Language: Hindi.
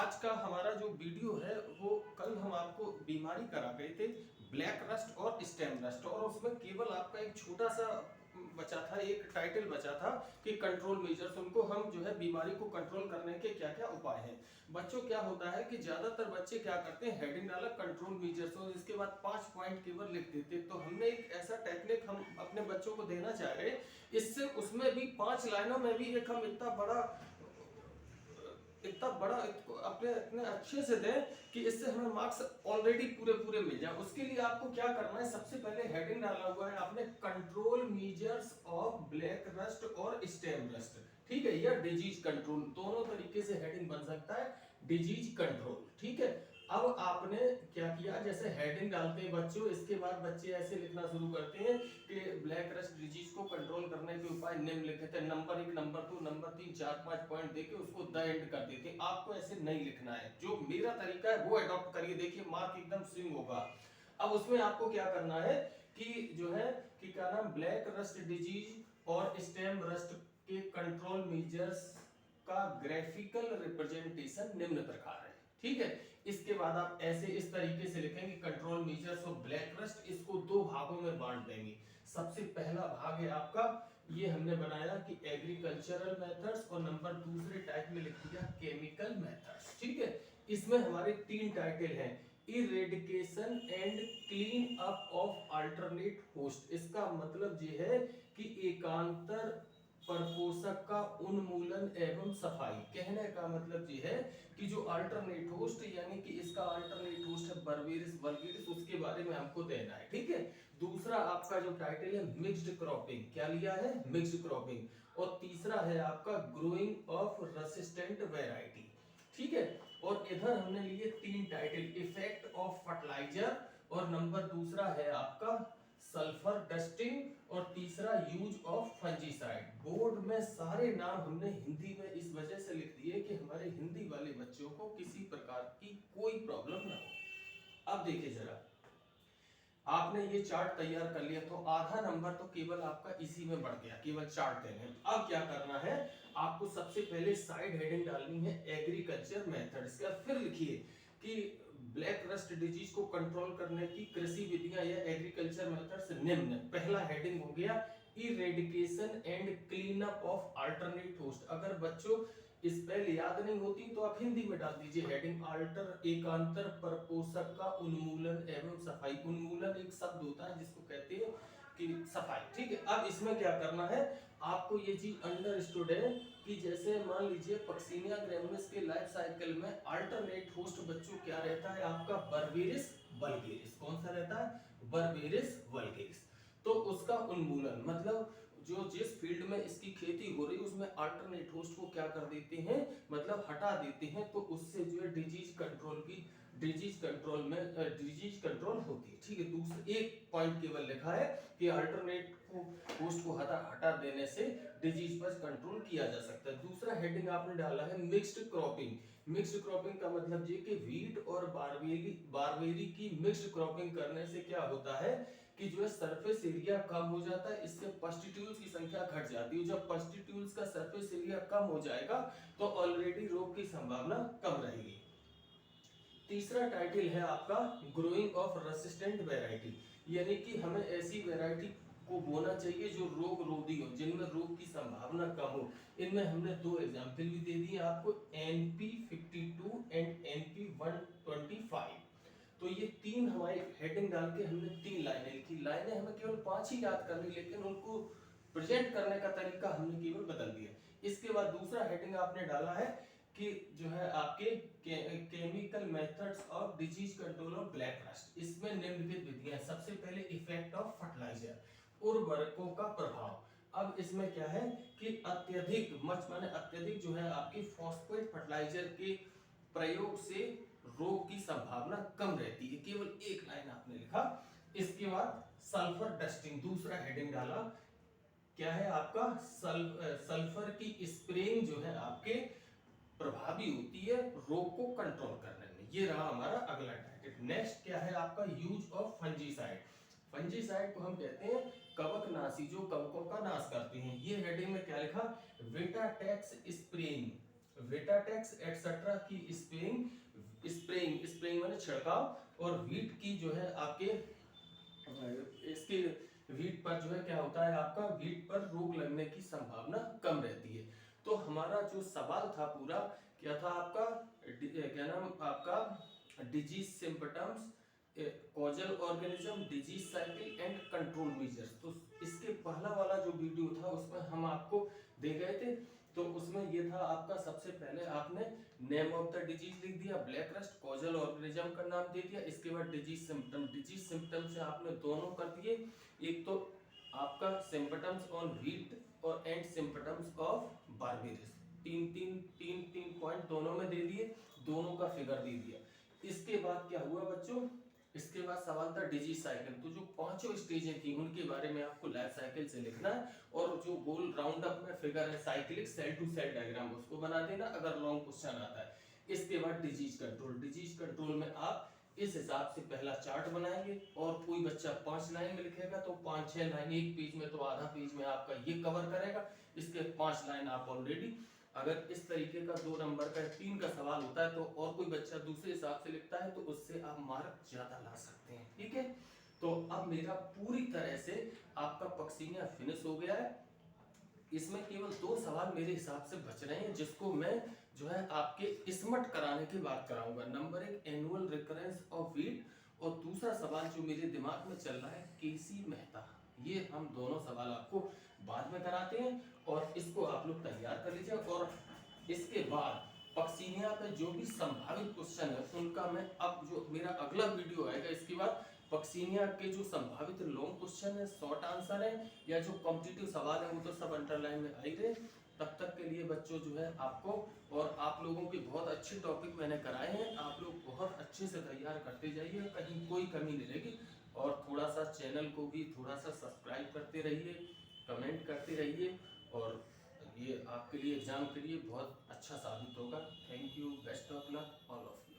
आज का हमारा जो वीडियो है वो कल हम आपको बीमारी करा गए थे ब्लैक रस्ट और स्टेम रस्ट, और उसमें केवल आपका एक छोटा सा बचा था, एक टाइटल बचा था कि कंट्रोल मेजर्स, उनको हम जो है बीमारी को कंट्रोल करने के क्या क्या उपाय हैं। बच्चों क्या होता है कि ज्यादातर बच्चे क्या करते हैं, हेडिंग डाला कंट्रोल मेजर्स और इसके बाद 5 पॉइंट केवल लिख देते हैं। तो हमने एक ऐसा टेक्निक हम अपने बच्चों को देना चाह रहे हैं, इससे उसमें भी 5 लाइनों में भी एक हम इतना बड़ा अपने इतने अच्छे से दें कि इससे हमें मार्क्स ऑलरेडी पूरे पूरे मिल जाए। उसके लिए आपको क्या करना है, सबसे पहले हेडिंग डाला हुआ है आपने control measures of black rust और स्टेम रस्ट, ठीक है, या डिजीज कंट्रोल, दोनों तरीके से हेडिंग बन सकता है, डिजीज कंट्रोल, ठीक है। अब आपने क्या किया, जैसे हेडिंग डालते हैं बच्चों, इसके बाद बच्चे ऐसे लिखना शुरू करते हैं कि ब्लैक रस्ट डिजीज को कंट्रोल करने के उपाय निम्नलिखित है, नंबर 1, नंबर 2, नंबर 3, 4, 5 पॉइंट देके उसको द एंड कर देते हैं। आपको ऐसे नहीं लिखना है, जो मेरा तरीका है वो अडॉप्ट करिए, देखिए मार्क एकदम स्विंग होगा। अब उसमें आपको क्या करना है कि जो है कि क्या नाम, ब्लैक रस्ट डिजीज और स्टेम रस्ट के कंट्रोल मेजर्स का ग्राफिकल रिप्रेजेंटेशन निम्न प्रकार है, ठीक है। इसके बाद आप ऐसे इस तरीके से लिखेंगे control measures of black rust, इसको 2 भागों में बांट देंगे। सबसे पहला भाग है आपका, ये हमने बनाया कि एग्रीकल्चरल मेथड्स, और नंबर दूसरे टाइप में लिख दिया केमिकल मेथड्स, ठीक है। इसमें हमारे 3 टाइटल हैं, eradication and clean up of alternate host. इसका मतलब ये है कि एकांतर परपोषक का उन्मूलन एवं सफाई। कहने का मतलब ये है कि जो अल्टरनेट होस्ट, यानी कि इसका अल्टरनेट होस्ट है बर्बेरिस वल्गेरिस, उसके बारे में हमको देना है, ठीक है। दूसरा आपका जो टाइटल है मिक्स्ड क्रॉपिंग, क्या लिया है, मिक्स्ड क्रॉपिंग। और तीसरा है आपका ग्रोइंग ऑफ रेसिस्टेंट वैरायटी, ठीक है। और इधर हमने लिए 3 टाइटल, इफेक्ट ऑफ फर्टिलाइजर, और नंबर दूसरा है आपका सल्फर डस्टिंग, और तीसरा यूज ऑफ फंजीसाइड। बोर्ड में सारे नाम हमने हिंदी में इस वजह से लिख दिए कि हमारे हिंदी वाले बच्चों को किसी प्रकार की कोई प्रॉब्लम ना हो। अब देखिए जरा, आपने ये चार्ट तैयार कर लिया तो आधा नंबर तो केवल आपका इसी में बढ़ गया, केवल चार्ट देने। अब क्या करना है, आपको सबसे पहले साइड हेडिंग डालनी है एग्रीकल्चर मेथड्स का, फिर लिखिए कि ब्लैक रस्ट डिजीज को कंट्रोल करने की कृषि विधियां या एग्रीकल्चर मेथड्स निम्न। पहला हेडिंग हो गया eradication and clean up of alternate host. अगर बच्चों स्पेल याद नहीं होती तो आप हिंदी में डाल दीजिए हेडिंग अल्टर एकांतर परपोषक का उन्मूलन एवं सफाई। उन्मूलन एक शब्द होता है जिसको कहते हैं कि सफाई, ठीक है। अब इसमें क्या करना है, आपको ये चीज अंडरस्टूड है कि जैसे मान लीजिए पक्सिनिया ग्रैमिनिस के लाइफ साइकिल में अल्टरनेट होस्ट बच्चों क्या रहता है आपका, बर्बेरिस वल्गेरिस। कौन सा रहता है, बर्बेरिस वल्गेरिस। तो उसका उन्मूलन मतलब जो जिस फील्ड में इसकी खेती हो रही है उसमें अल्टरनेट होस्ट को क्या कर देते हैं, मतलब हटा देते हैं, तो उससे जो है डिजीज कंट्रोल होती है, ठीक है। दूसरा एक पॉइंट केवल लिखा है कि अल्टरनेट होस्ट को हटा देने से डिजीज पर कंट्रोल किया जा सकता है। दूसरा हेडिंग आपने डाला है मिक्स्ड क्रॉपिंग। मिक्स्ड क्रॉपिंग का मतलब ये कि वीट और बारबेरी की मिक्स्ड क्रॉपिंग करने से क्या होता है कि जो है सरफेस एरिया कम हो जाता है, इससे पस्टिट्यूल्स की संख्या घट जाती है। जब पस्टिट्यूल्स का सरफेस एरिया कम हो जाएगा तो ऑलरेडी रोग की संभावना कम रहेगी। तीसरा टाइटल है आपका ग्रोइंग ऑफ रेसिस्टेंट वैरायटी, यानी कि हमें ऐसी वैरायटी को बोना चाहिए जो रोग रोधी हो, जिनमें रोग की संभावना कम हो। इनमें हमने 2 एग्जांपल भी दे दिए आपको, NP52 एंड NP125। तो ये 3 हमारे हेडिंग डाल के हमने 3 लाइनें लिखी। लाइनें हमें केवल 5 ही याद करनी, लेकिन उनको प्रेजेंट करने का तरीका हमने केवल बदल दिया। इसके बाद दूसरा हेडिंग आपने डाला है कि जो है आपके chemical methods of disease control of black rust. इसमें निम्नलिखित विधियां, सबसे पहले इफेक्ट ऑफ फर्टिलाइजर, उर्वरकों का प्रभाव। अब इसमें क्या है कि अत्यधिक माने अत्यधिक जो है आपकी फॉस्फेट फर्टिलाइजर के प्रयोग से रोग की संभावना कम रहती है, केवल एक लाइन आपने लिखा। इसके बाद सल्फर डस्टिंग, दूसरा हेडिंग डाला, क्या है आपका सल्फर की स्प्रेइंग जो है आपके प्रभावी होती है रोग को कंट्रोल करने में। ये रहा हमारा अगला टारगेट। नेक्स्ट क्या है आपका, यूज ऑफ फंजीसाइड। फंजीसाइड को हम कहते हैं कवकनाशी, जो कवकों का नाश करते हैं। ये हेडिंग में क्या लिखा, वेटाटैक्स स्प्रेइंग, वेटाटेक्स एटसेट्रा की स्प्रेइंग स्प्रेइंग स्प्रेइंग माने छिड़काव, और वीट की जो है आपके इसके वीट पर जो है क्या होता है, आपका वीट पर रोग लगने की संभावना कम रहती है। तो हमारा जो सवाल था पूरा क्या था आपका, क्या नाम आपका, disease symptoms, causal organism, disease cycle and control measures. तो इसके पहला वाला जो वीडियो था उसमें हम आपको दे गए थे। तो उसमें ये था आपका, सबसे पहले आपने नेम ऑफ द डिजीज लिख दिया, ब्लैक रस्ट, कॉजल ऑर्गेनिज्म का नाम दे दिया, इसके बाद डिजीज सिम्पटम से आपने दोनों कर दिए, एक तो आपका सिम्पटम्स ऑन व्हीट और एंड सिम्पटम्स ऑफ बारबेरिस, तीन पॉइंट दोनों में दे दिए, दोनों का फिगर दे दिया। इसके बाद क्या हुआ बच्चों, इसके बाद सवाल था डिजीज साइकिल। तो जो पांचों स्टेजें थी उनके बारे में आपको लाइफ साइकिल से लिखना है, और जो गोल राउंड अप में फिगर है cyclic cell to cell diagram उसको बना देना अगर लॉन्ग क्वेश्चन आता है। इसके बाद डिजीज कंट्रोल में आप इस हिसाब से पहला चार्ट बनाएंगे, और कोई बच्चा 5 लाइन में लिखेगा तो 5-6 लाइन एक पेज में, तो आधा पेज में आपका ये कवर करेगा। इसके 5 लाइन आप ऑलरेडी, अगर इस तरीके का 2 नंबर का 3 का सवाल होता है तो और कोई बच्चा दूसरे हिसाब से लिखता है तो उससे आप मार्क ज्यादा ला सकते हैं, ठीक है। तो अब मेरा पूरी तरह से आपका पक्सीनिया फिनिश हो गया है। इसमें केवल 2 सवाल मेरे हिसाब से बच रहे हैं जिसको मैं जो है आपके स्मट कराने की बात कराऊंगा। Number 1 annual recurrence of wheat, और दूसरा सवाल जो मेरे दिमाग में चल रहा है केसी मेहता। ये हम दोनों सवाल आपको बाद में कराते हैं, और इसको आप लोग तैयार कर लीजिए। और इसके बाद पक्सीनिया पे जो भी संभावित क्वेश्चन है उनका मैं, अब जो मेरा अगला वीडियो आएगा इसके बाद पक्सीनिया के जो संभावित लॉन्ग क्वेश्चन है, शॉर्ट आंसर है, या जो कॉम्पिटिटिव सवाल है वो तो सब अंडरलाइन में आ ही रहे। तब तक के लिए बच्चों जो है आपको, और आप लोगों के बहुत अच्छे टॉपिक मैंने कराए हैं, आप लोग बहुत अच्छे से तैयार करते जाइए, कहीं कोई कमी नहीं रहेगी। और थोड़ा सा चैनल को भी थोड़ा सा सब्सक्राइब करते रहिए, कमेंट करते रहिए, और ये आपके लिए एग्जाम के लिए बहुत अच्छा साबित होगा। Thank you, best of luck all of you.